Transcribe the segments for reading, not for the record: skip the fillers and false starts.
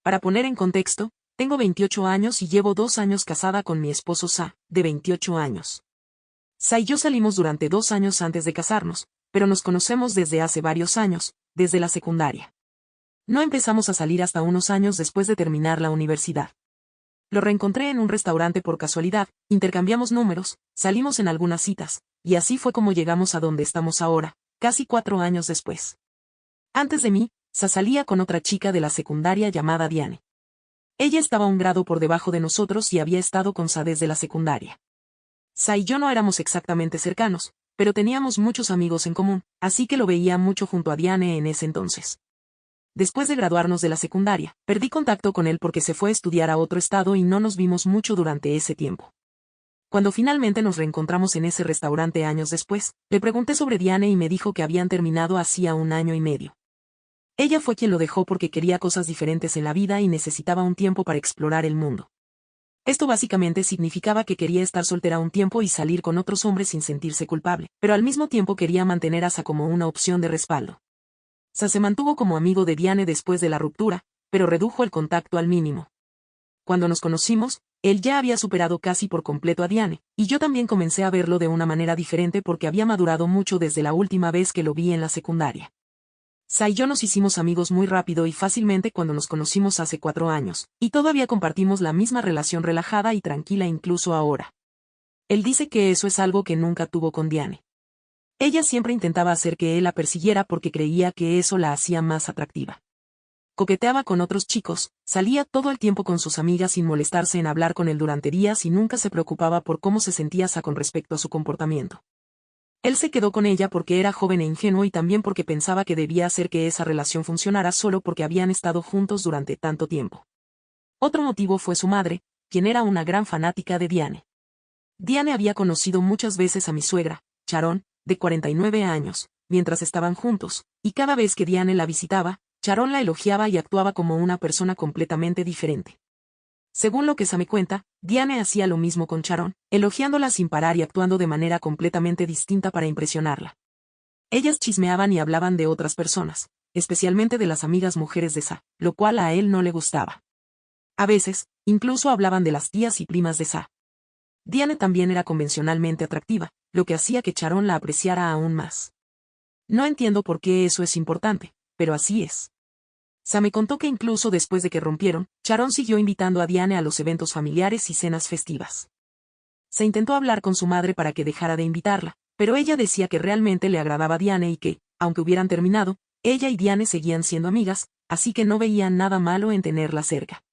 Para poner en contexto, tengo 28 años y llevo 2 años casada con mi esposo Sa, de 28 años. Sa y yo salimos durante 2 años antes de casarnos, pero nos conocemos desde hace varios años, desde la secundaria. No empezamos a salir hasta unos años después de terminar la universidad. Lo reencontré en un restaurante por casualidad, intercambiamos números, salimos en algunas citas, y así fue como llegamos a donde estamos ahora, casi 4 años después. Antes de mí, Sa salía con otra chica de la secundaria llamada Diane. Ella estaba un grado por debajo de nosotros y había estado con Sa desde la secundaria. Sa y yo no éramos exactamente cercanos, pero teníamos muchos amigos en común, así que lo veía mucho junto a Diane en ese entonces. Después de graduarnos de la secundaria, perdí contacto con él porque se fue a estudiar a otro estado y no nos vimos mucho durante ese tiempo. Cuando finalmente nos reencontramos en ese restaurante años después, le pregunté sobre Diane y me dijo que habían terminado hacía 1 año y medio. Ella fue quien lo dejó porque quería cosas diferentes en la vida y necesitaba un tiempo para explorar el mundo. Esto básicamente significaba que quería estar soltera un tiempo y salir con otros hombres sin sentirse culpable, pero al mismo tiempo quería mantener a Sa como una opción de respaldo. Sa se mantuvo como amigo de Diane después de la ruptura, pero redujo el contacto al mínimo. Cuando nos conocimos, él ya había superado casi por completo a Diane, y yo también comencé a verlo de una manera diferente porque había madurado mucho desde la última vez que lo vi en la secundaria. Sa y yo nos hicimos amigos muy rápido y fácilmente cuando nos conocimos hace 4 años, y todavía compartimos la misma relación relajada y tranquila incluso ahora. Él dice que eso es algo que nunca tuvo con Diane. Ella siempre intentaba hacer que él la persiguiera porque creía que eso la hacía más atractiva. Coqueteaba con otros chicos, salía todo el tiempo con sus amigas sin molestarse en hablar con él durante días y nunca se preocupaba por cómo se sentía Sa con respecto a su comportamiento. Él se quedó con ella porque era joven e ingenuo y también porque pensaba que debía hacer que esa relación funcionara solo porque habían estado juntos durante tanto tiempo. Otro motivo fue su madre, quien era una gran fanática de Diane. Diane había conocido muchas veces a mi suegra, Sharon, de 49 años, mientras estaban juntos, y cada vez que Diane la visitaba, Sharon la elogiaba y actuaba como una persona completamente diferente. Según lo que Sa me cuenta, Diane hacía lo mismo con Sharon, elogiándola sin parar y actuando de manera completamente distinta para impresionarla. Ellas chismeaban y hablaban de otras personas, especialmente de las amigas mujeres de Sa, lo cual a él no le gustaba. A veces, incluso hablaban de las tías y primas de Sa. Diane también era convencionalmente atractiva, lo que hacía que Sharon la apreciara aún más. No entiendo por qué eso es importante, pero así es. Sa me contó que incluso después de que rompieron, Sharon siguió invitando a Diane a los eventos familiares y cenas festivas. Se intentó hablar con su madre para que dejara de invitarla, pero ella decía que realmente le agradaba a Diane y que, aunque hubieran terminado, ella y Diane seguían siendo amigas, así que no veían nada malo en tenerla cerca.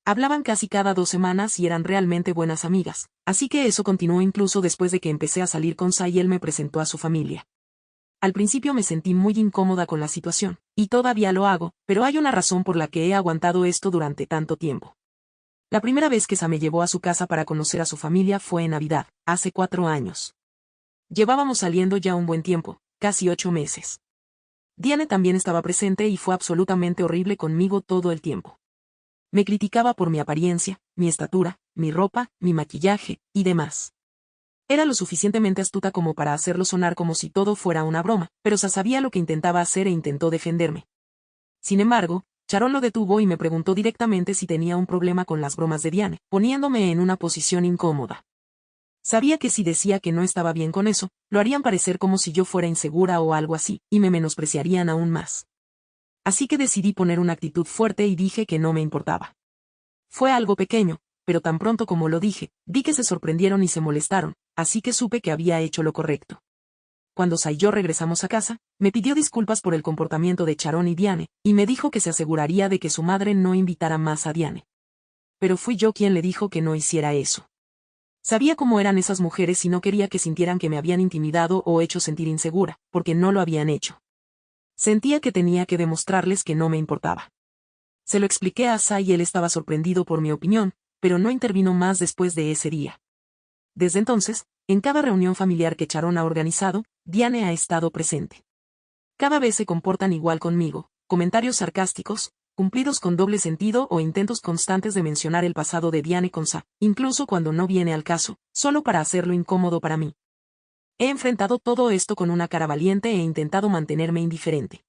Hablaban casi cada 2 semanas y eran realmente buenas amigas, así que eso continuó incluso después de que empecé a salir con Sa y él me presentó a su familia. Al principio me sentí muy incómoda con la situación, y todavía lo hago, pero hay una razón por la que he aguantado esto durante tanto tiempo. La primera vez que Sa me llevó a su casa para conocer a su familia fue en Navidad, hace 4 años. Llevábamos saliendo ya un buen tiempo, casi 8 meses. Diane también estaba presente y fue absolutamente horrible conmigo todo el tiempo. Me criticaba por mi apariencia, mi estatura, mi ropa, mi maquillaje, y demás. Era lo suficientemente astuta como para hacerlo sonar como si todo fuera una broma, pero Sa sabía lo que intentaba hacer e intentó defenderme. Sin embargo, Sharon lo detuvo y me preguntó directamente si tenía un problema con las bromas de Diane, poniéndome en una posición incómoda. Sabía que si decía que no estaba bien con eso, lo harían parecer como si yo fuera insegura o algo así, y me menospreciarían aún más. Así que decidí poner una actitud fuerte y dije que no me importaba. Fue algo pequeño, pero tan pronto como lo dije, vi que se sorprendieron y se molestaron, así que supe que había hecho lo correcto. Cuando Sa y yo regresamos a casa, me pidió disculpas por el comportamiento de Sharon y Diane, y me dijo que se aseguraría de que su madre no invitara más a Diane. Pero fui yo quien le dijo que no hiciera eso. Sabía cómo eran esas mujeres y no quería que sintieran que me habían intimidado o hecho sentir insegura, porque no lo habían hecho. Sentía que tenía que demostrarles que no me importaba. Se lo expliqué a Sa y él estaba sorprendido por mi opinión, pero no intervino más después de ese día. Desde entonces, en cada reunión familiar que Sharon ha organizado, Diane ha estado presente. Cada vez se comportan igual conmigo, comentarios sarcásticos, cumplidos con doble sentido o intentos constantes de mencionar el pasado de Diane con Sa, incluso cuando no viene al caso, solo para hacerlo incómodo para mí. He enfrentado todo esto con una cara valiente e intentado mantenerme indiferente.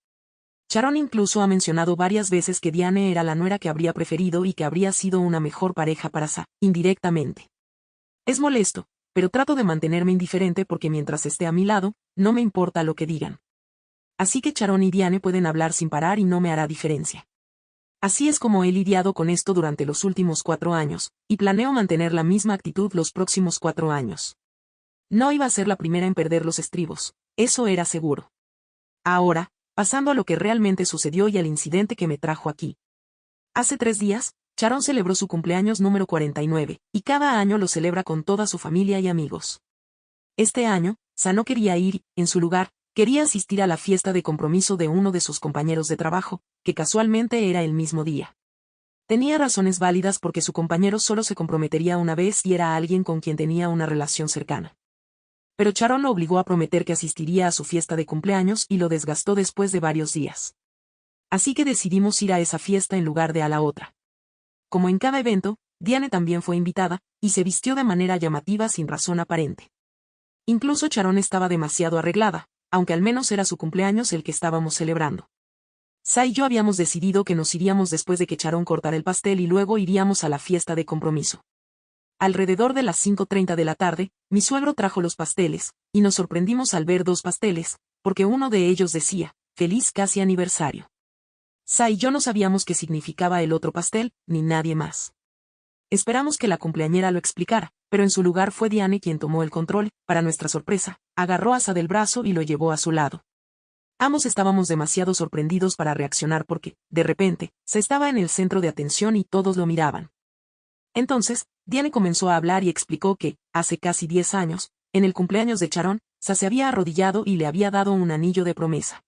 Sharon incluso ha mencionado varias veces que Diane era la nuera que habría preferido y que habría sido una mejor pareja para Sa, indirectamente. Es molesto, pero trato de mantenerme indiferente porque mientras esté a mi lado, no me importa lo que digan. Así que Sharon y Diane pueden hablar sin parar y no me hará diferencia. Así es como he lidiado con esto durante los últimos 4 años, y planeo mantener la misma actitud los próximos 4 años. No iba a ser la primera en perder los estribos, eso era seguro. Ahora, pasando a lo que realmente sucedió y al incidente que me trajo aquí. Hace 3 días, Sharon celebró su cumpleaños número 49, y cada año lo celebra con toda su familia y amigos. Este año, Sa no quería ir, en su lugar, quería asistir a la fiesta de compromiso de uno de sus compañeros de trabajo, que casualmente era el mismo día. Tenía razones válidas porque su compañero solo se comprometería una vez y era alguien con quien tenía una relación cercana. Pero Sharon lo obligó a prometer que asistiría a su fiesta de cumpleaños y lo desgastó después de varios días. Así que decidimos ir a esa fiesta en lugar de a la otra. Como en cada evento, Diane también fue invitada, y se vistió de manera llamativa sin razón aparente. Incluso Sharon estaba demasiado arreglada, aunque al menos era su cumpleaños el que estábamos celebrando. Sa y yo habíamos decidido que nos iríamos después de que Sharon cortara el pastel y luego iríamos a la fiesta de compromiso. Alrededor de las 5:30 de la tarde, mi suegro trajo los pasteles, y nos sorprendimos al ver 2 pasteles, porque uno de ellos decía, «Feliz casi aniversario». Sa y yo no sabíamos qué significaba el otro pastel, ni nadie más. Esperamos que la cumpleañera lo explicara, pero en su lugar fue Diane quien tomó el control, para nuestra sorpresa, agarró a Sa del brazo y lo llevó a su lado. Ambos estábamos demasiado sorprendidos para reaccionar porque, de repente, Sa estaba en el centro de atención y todos lo miraban. Entonces, Diane comenzó a hablar y explicó que, hace casi 10 años, en el cumpleaños de Sharon, Sa se había arrodillado y le había dado un anillo de promesa.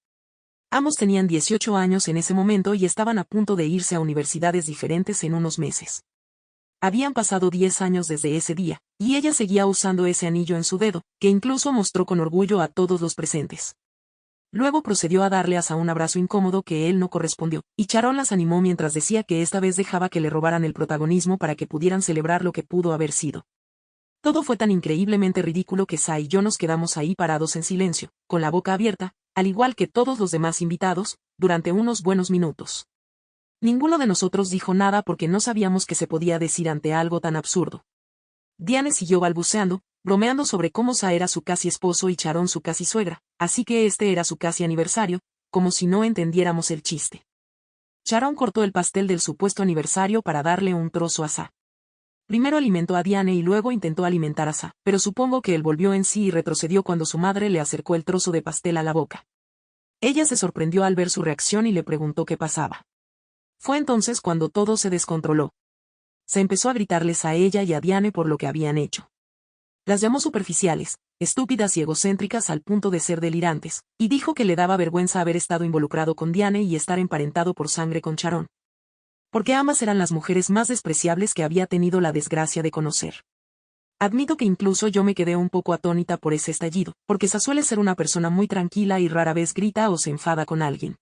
Ambos tenían 18 años en ese momento y estaban a punto de irse a universidades diferentes en unos meses. Habían pasado 10 años desde ese día, y ella seguía usando ese anillo en su dedo, que incluso mostró con orgullo a todos los presentes. Luego procedió a darle a Sa un abrazo incómodo que él no correspondió, y Sharon las animó mientras decía que esta vez dejaba que le robaran el protagonismo para que pudieran celebrar lo que pudo haber sido. Todo fue tan increíblemente ridículo que Sa y yo nos quedamos ahí parados en silencio, con la boca abierta, al igual que todos los demás invitados, durante unos buenos minutos. Ninguno de nosotros dijo nada porque no sabíamos qué se podía decir ante algo tan absurdo. Diane siguió balbuceando, bromeando sobre cómo Sa era su casi esposo y Sharon su casi suegra, así que este era su casi aniversario, como si no entendiéramos el chiste. Sharon cortó el pastel del supuesto aniversario para darle un trozo a Sa. Primero alimentó a Diane y luego intentó alimentar a Sa, pero supongo que él volvió en sí y retrocedió cuando su madre le acercó el trozo de pastel a la boca. Ella se sorprendió al ver su reacción y le preguntó qué pasaba. Fue entonces cuando todo se descontroló. Se empezó a gritarles a ella y a Diane por lo que habían hecho. Las llamó superficiales, estúpidas y egocéntricas al punto de ser delirantes, y dijo que le daba vergüenza haber estado involucrado con Diane y estar emparentado por sangre con Sharon. Porque ambas eran las mujeres más despreciables que había tenido la desgracia de conocer. Admito que incluso yo me quedé un poco atónita por ese estallido, porque Sa suele ser una persona muy tranquila y rara vez grita o se enfada con alguien.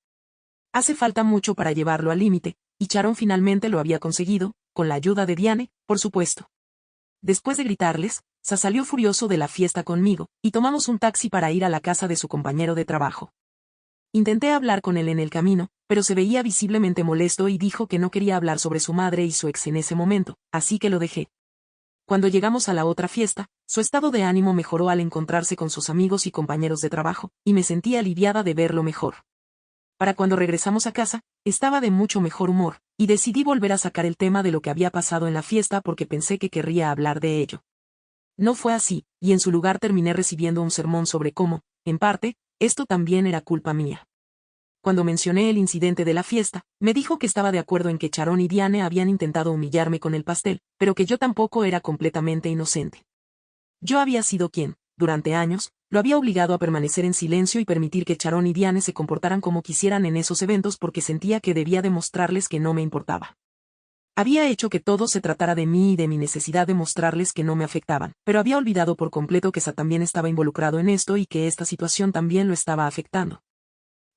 Hace falta mucho para llevarlo al límite, y Sharon finalmente lo había conseguido, con la ayuda de Diane, por supuesto. Después de gritarles, Sa salió furioso de la fiesta conmigo, y tomamos un taxi para ir a la casa de su compañero de trabajo. Intenté hablar con él en el camino, pero se veía visiblemente molesto y dijo que no quería hablar sobre su madre y su ex en ese momento, así que lo dejé. Cuando llegamos a la otra fiesta, su estado de ánimo mejoró al encontrarse con sus amigos y compañeros de trabajo, y me sentí aliviada de verlo mejor. Para cuando regresamos a casa, estaba de mucho mejor humor, y decidí volver a sacar el tema de lo que había pasado en la fiesta porque pensé que querría hablar de ello. No fue así, y en su lugar terminé recibiendo un sermón sobre cómo, en parte, esto también era culpa mía. Cuando mencioné el incidente de la fiesta, me dijo que estaba de acuerdo en que Sharon y Diane habían intentado humillarme con el pastel, pero que yo tampoco era completamente inocente. Yo había sido quien, durante años, lo había obligado a permanecer en silencio y permitir que Sharon y Diane se comportaran como quisieran en esos eventos porque sentía que debía demostrarles que no me importaba. Había hecho que todo se tratara de mí y de mi necesidad de mostrarles que no me afectaban, pero había olvidado por completo que Sa también estaba involucrado en esto y que esta situación también lo estaba afectando.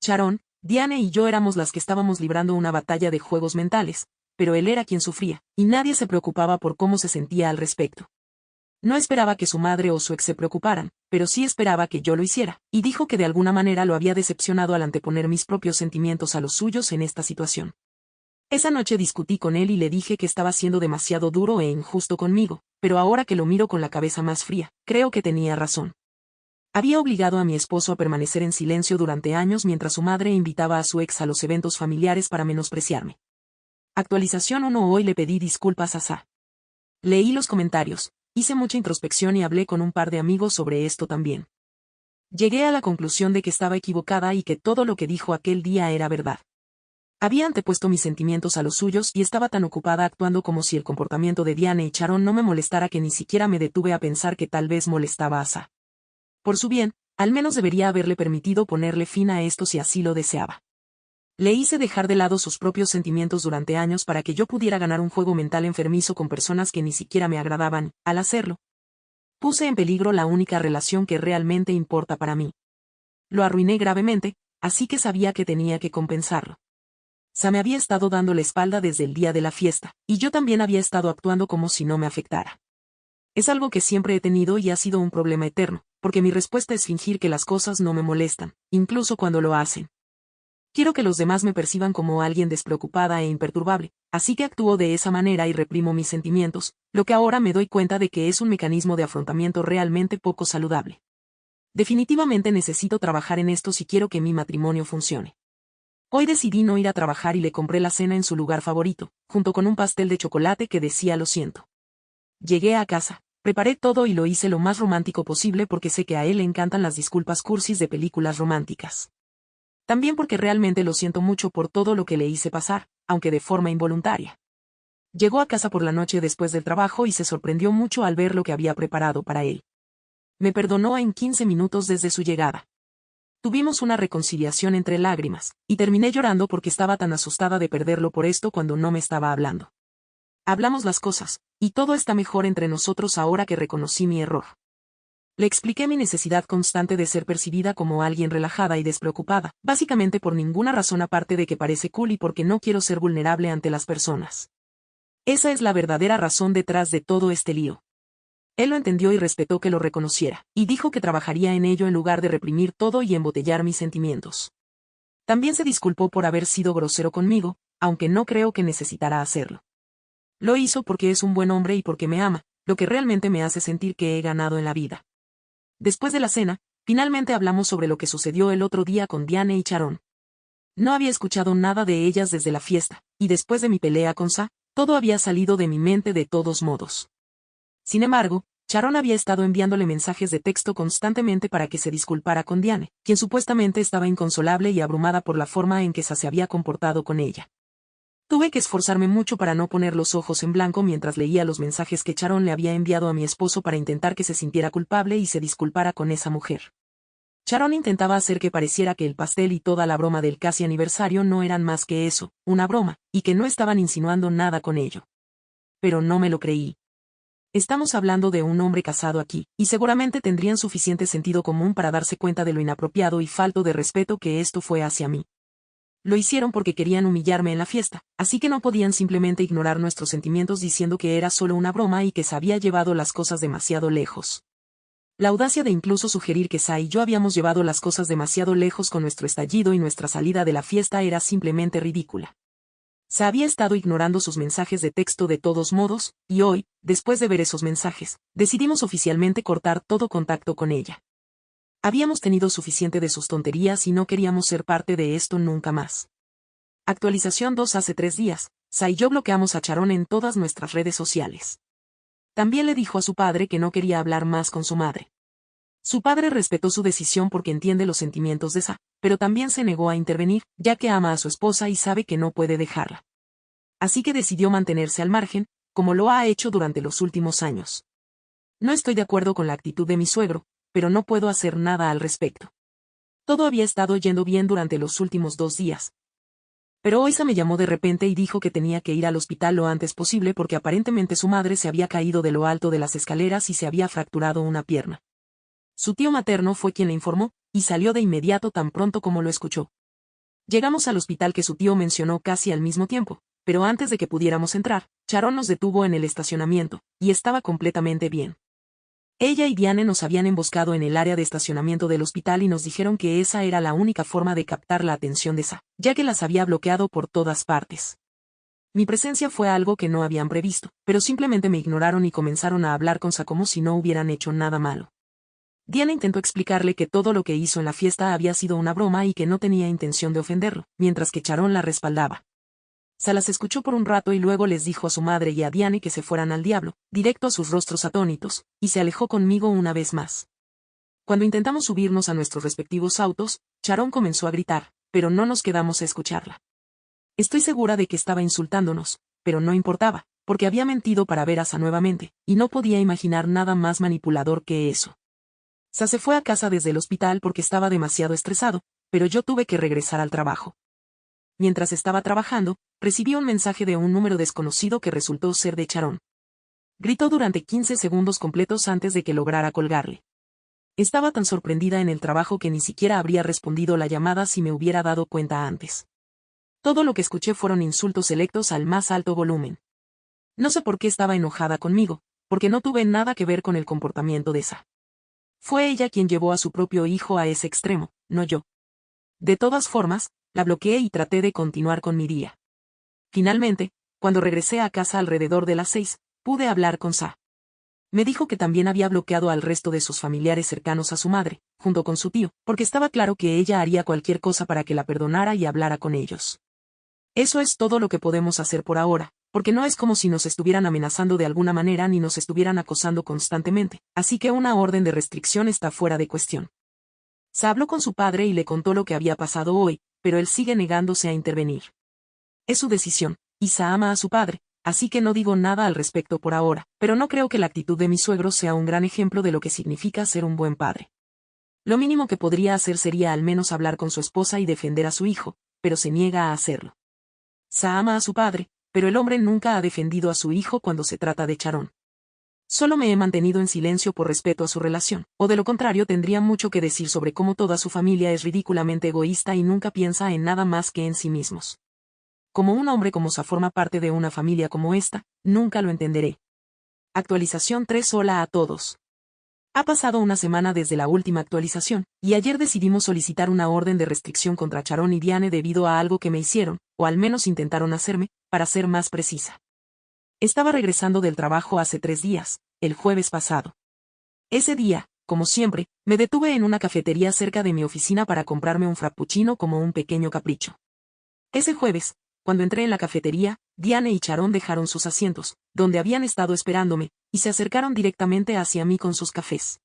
Sharon, Diane y yo éramos las que estábamos librando una batalla de juegos mentales, pero él era quien sufría, y nadie se preocupaba por cómo se sentía al respecto. No esperaba que su madre o su ex se preocuparan, pero sí esperaba que yo lo hiciera, y dijo que de alguna manera lo había decepcionado al anteponer mis propios sentimientos a los suyos en esta situación. Esa noche discutí con él y le dije que estaba siendo demasiado duro e injusto conmigo, pero ahora que lo miro con la cabeza más fría, creo que tenía razón. Había obligado a mi esposo a permanecer en silencio durante años mientras su madre invitaba a su ex a los eventos familiares para menospreciarme. Actualización 1. Hoy le pedí disculpas a Sa. Leí los comentarios, hice mucha introspección y hablé con un par de amigos sobre esto también. Llegué a la conclusión de que estaba equivocada y que todo lo que dijo aquel día era verdad. Había antepuesto mis sentimientos a los suyos y estaba tan ocupada actuando como si el comportamiento de Diane y Sharon no me molestara que ni siquiera me detuve a pensar que tal vez molestaba a Sa. Por su bien, al menos debería haberle permitido ponerle fin a esto si así lo deseaba. Le hice dejar de lado sus propios sentimientos durante años para que yo pudiera ganar un juego mental enfermizo con personas que ni siquiera me agradaban. Al hacerlo, puse en peligro la única relación que realmente importa para mí. Lo arruiné gravemente, así que sabía que tenía que compensarlo. Sa me había estado dando la espalda desde el día de la fiesta, y yo también había estado actuando como si no me afectara. Es algo que siempre he tenido y ha sido un problema eterno, porque mi respuesta es fingir que las cosas no me molestan, incluso cuando lo hacen. Quiero que los demás me perciban como alguien despreocupada e imperturbable, así que actúo de esa manera y reprimo mis sentimientos, lo que ahora me doy cuenta de que es un mecanismo de afrontamiento realmente poco saludable. Definitivamente necesito trabajar en esto si quiero que mi matrimonio funcione. Hoy decidí no ir a trabajar y le compré la cena en su lugar favorito, junto con un pastel de chocolate que decía lo siento. Llegué a casa, preparé todo y lo hice lo más romántico posible porque sé que a él le encantan las disculpas cursis de películas románticas. También porque realmente lo siento mucho por todo lo que le hice pasar, aunque de forma involuntaria. Llegó a casa por la noche después del trabajo y se sorprendió mucho al ver lo que había preparado para él. Me perdonó en 15 minutos desde su llegada. Tuvimos una reconciliación entre lágrimas, y terminé llorando porque estaba tan asustada de perderlo por esto cuando no me estaba hablando. Hablamos las cosas, y todo está mejor entre nosotros ahora que reconocí mi error. Le expliqué mi necesidad constante de ser percibida como alguien relajada y despreocupada, básicamente por ninguna razón aparte de que parece cool y porque no quiero ser vulnerable ante las personas. Esa es la verdadera razón detrás de todo este lío. Él lo entendió y respetó que lo reconociera, y dijo que trabajaría en ello en lugar de reprimir todo y embotellar mis sentimientos. También se disculpó por haber sido grosero conmigo, aunque no creo que necesitara hacerlo. Lo hizo porque es un buen hombre y porque me ama, lo que realmente me hace sentir que he ganado en la vida. Después de la cena, finalmente hablamos sobre lo que sucedió el otro día con Diane y Sharon. No había escuchado nada de ellas desde la fiesta, y después de mi pelea con Sa, todo había salido de mi mente de todos modos. Sin embargo, Sharon había estado enviándole mensajes de texto constantemente para que se disculpara con Diane, quien supuestamente estaba inconsolable y abrumada por la forma en que Sa se había comportado con ella. Tuve que esforzarme mucho para no poner los ojos en blanco mientras leía los mensajes que Sharon le había enviado a mi esposo para intentar que se sintiera culpable y se disculpara con esa mujer. Sharon intentaba hacer que pareciera que el pastel y toda la broma del casi aniversario no eran más que eso, una broma, y que no estaban insinuando nada con ello. Pero no me lo creí. Estamos hablando de un hombre casado aquí, y seguramente tendrían suficiente sentido común para darse cuenta de lo inapropiado y falto de respeto que esto fue hacia mí. Lo hicieron porque querían humillarme en la fiesta, así que no podían simplemente ignorar nuestros sentimientos diciendo que era solo una broma y que se había llevado las cosas demasiado lejos. La audacia de incluso sugerir que Sa y yo habíamos llevado las cosas demasiado lejos con nuestro estallido y nuestra salida de la fiesta era simplemente ridícula. Sa había estado ignorando sus mensajes de texto de todos modos, y hoy, después de ver esos mensajes, decidimos oficialmente cortar todo contacto con ella. Habíamos tenido suficiente de sus tonterías y no queríamos ser parte de esto nunca más. Actualización 2. Hace 3 días, Sa y yo bloqueamos a Sharon en todas nuestras redes sociales. También le dijo a su padre que no quería hablar más con su madre. Su padre respetó su decisión porque entiende los sentimientos de Sa, pero también se negó a intervenir, ya que ama a su esposa y sabe que no puede dejarla. Así que decidió mantenerse al margen, como lo ha hecho durante los últimos años. No estoy de acuerdo con la actitud de mi suegro, pero no puedo hacer nada al respecto. Todo había estado yendo bien durante los últimos 2 días. Pero hoy Sa me llamó de repente y dijo que tenía que ir al hospital lo antes posible porque aparentemente su madre se había caído de lo alto de las escaleras y se había fracturado una pierna. Su tío materno fue quien le informó, y salió de inmediato tan pronto como lo escuchó. Llegamos al hospital que su tío mencionó casi al mismo tiempo, pero antes de que pudiéramos entrar, Sharon nos detuvo en el estacionamiento, y estaba completamente bien. Ella y Diane nos habían emboscado en el área de estacionamiento del hospital y nos dijeron que esa era la única forma de captar la atención de Sa, ya que las había bloqueado por todas partes. Mi presencia fue algo que no habían previsto, pero simplemente me ignoraron y comenzaron a hablar con Sa como si no hubieran hecho nada malo. Diana intentó explicarle que todo lo que hizo en la fiesta había sido una broma y que no tenía intención de ofenderlo, mientras que Sharon la respaldaba. Sa las escuchó por un rato y luego les dijo a su madre y a Diane que se fueran al diablo, directo a sus rostros atónitos, y se alejó conmigo una vez más. Cuando intentamos subirnos a nuestros respectivos autos, Sharon comenzó a gritar, pero no nos quedamos a escucharla. Estoy segura de que estaba insultándonos, pero no importaba, porque había mentido para ver a Sa nuevamente, y no podía imaginar nada más manipulador que eso. Sa se fue a casa desde el hospital porque estaba demasiado estresado, pero yo tuve que regresar al trabajo. Mientras estaba trabajando, recibí un mensaje de un número desconocido que resultó ser de Sharon. Gritó durante 15 segundos completos antes de que lograra colgarle. Estaba tan sorprendida en el trabajo que ni siquiera habría respondido la llamada si me hubiera dado cuenta antes. Todo lo que escuché fueron insultos selectos al más alto volumen. No sé por qué estaba enojada conmigo, porque no tuve nada que ver con el comportamiento de Sa. Fue ella quien llevó a su propio hijo a ese extremo, no yo. De todas formas, la bloqueé y traté de continuar con mi día. Finalmente, cuando regresé a casa alrededor de las 6, pude hablar con Sa. Me dijo que también había bloqueado al resto de sus familiares cercanos a su madre, junto con su tío, porque estaba claro que ella haría cualquier cosa para que la perdonara y hablara con ellos. Eso es todo lo que podemos hacer por ahora, porque no es como si nos estuvieran amenazando de alguna manera ni nos estuvieran acosando constantemente, así que una orden de restricción está fuera de cuestión. Sa habló con su padre y le contó lo que había pasado hoy, pero él sigue negándose a intervenir. Es su decisión, y Sa ama a su padre, así que no digo nada al respecto por ahora, pero no creo que la actitud de mi suegro sea un gran ejemplo de lo que significa ser un buen padre. Lo mínimo que podría hacer sería al menos hablar con su esposa y defender a su hijo, pero se niega a hacerlo. Sa ama a su padre, pero el hombre nunca ha defendido a su hijo cuando se trata de Sharon. Solo me he mantenido en silencio por respeto a su relación, o de lo contrario tendría mucho que decir sobre cómo toda su familia es ridículamente egoísta y nunca piensa en nada más que en sí mismos. Como un hombre como Sa forma parte de una familia como esta, nunca lo entenderé. Actualización 3. Hola a todos. Ha pasado una semana desde la última actualización, y ayer decidimos solicitar una orden de restricción contra Sharon y Diane debido a algo que me hicieron, o al menos intentaron hacerme, para ser más precisa. Estaba regresando del trabajo hace 3 días, el jueves pasado. Ese día, como siempre, me detuve en una cafetería cerca de mi oficina para comprarme un frappuccino como un pequeño capricho. Ese jueves, cuando entré en la cafetería, Diane y Sharon dejaron sus asientos, donde habían estado esperándome, y se acercaron directamente hacia mí con sus cafés.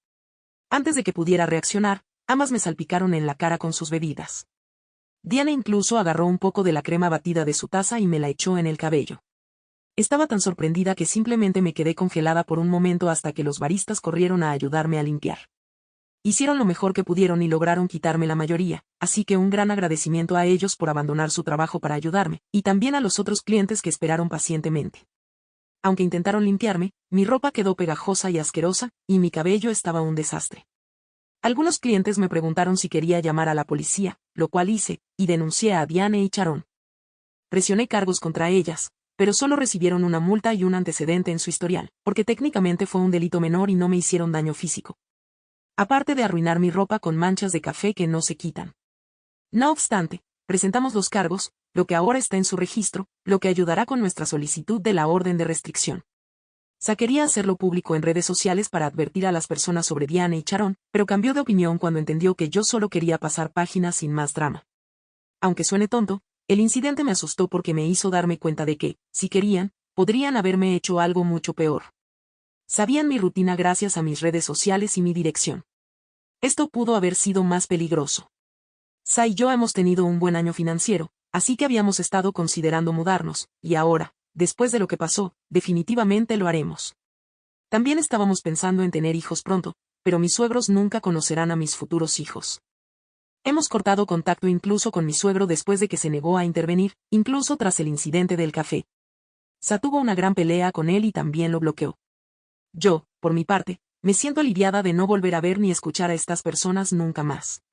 Antes de que pudiera reaccionar, ambas me salpicaron en la cara con sus bebidas. Diane incluso agarró un poco de la crema batida de su taza y me la echó en el cabello. Estaba tan sorprendida que simplemente me quedé congelada por un momento hasta que los baristas corrieron a ayudarme a limpiar. Hicieron lo mejor que pudieron y lograron quitarme la mayoría, así que un gran agradecimiento a ellos por abandonar su trabajo para ayudarme, y también a los otros clientes que esperaron pacientemente. Aunque intentaron limpiarme, mi ropa quedó pegajosa y asquerosa, y mi cabello estaba un desastre. Algunos clientes me preguntaron si quería llamar a la policía, lo cual hice, y denuncié a Diane y Sharon. Presioné cargos contra ellas, pero solo recibieron una multa y un antecedente en su historial, porque técnicamente fue un delito menor y no me hicieron daño físico. Aparte de arruinar mi ropa con manchas de café que no se quitan. No obstante, presentamos los cargos, lo que ahora está en su registro, lo que ayudará con nuestra solicitud de la orden de restricción. Sa quería hacerlo público en redes sociales para advertir a las personas sobre Diane y Sharon, pero cambió de opinión cuando entendió que yo solo quería pasar páginas sin más drama. Aunque suene tonto, el incidente me asustó porque me hizo darme cuenta de que, si querían, podrían haberme hecho algo mucho peor. Sabían mi rutina gracias a mis redes sociales y mi dirección. Esto pudo haber sido más peligroso. Sa y yo hemos tenido un buen año financiero, así que habíamos estado considerando mudarnos, y ahora, después de lo que pasó, definitivamente lo haremos. También estábamos pensando en tener hijos pronto, pero mis suegros nunca conocerán a mis futuros hijos. Hemos cortado contacto incluso con mi suegro después de que se negó a intervenir, incluso tras el incidente del café. Sa tuvo una gran pelea con él y también lo bloqueó. Yo, por mi parte, me siento aliviada de no volver a ver ni escuchar a estas personas nunca más.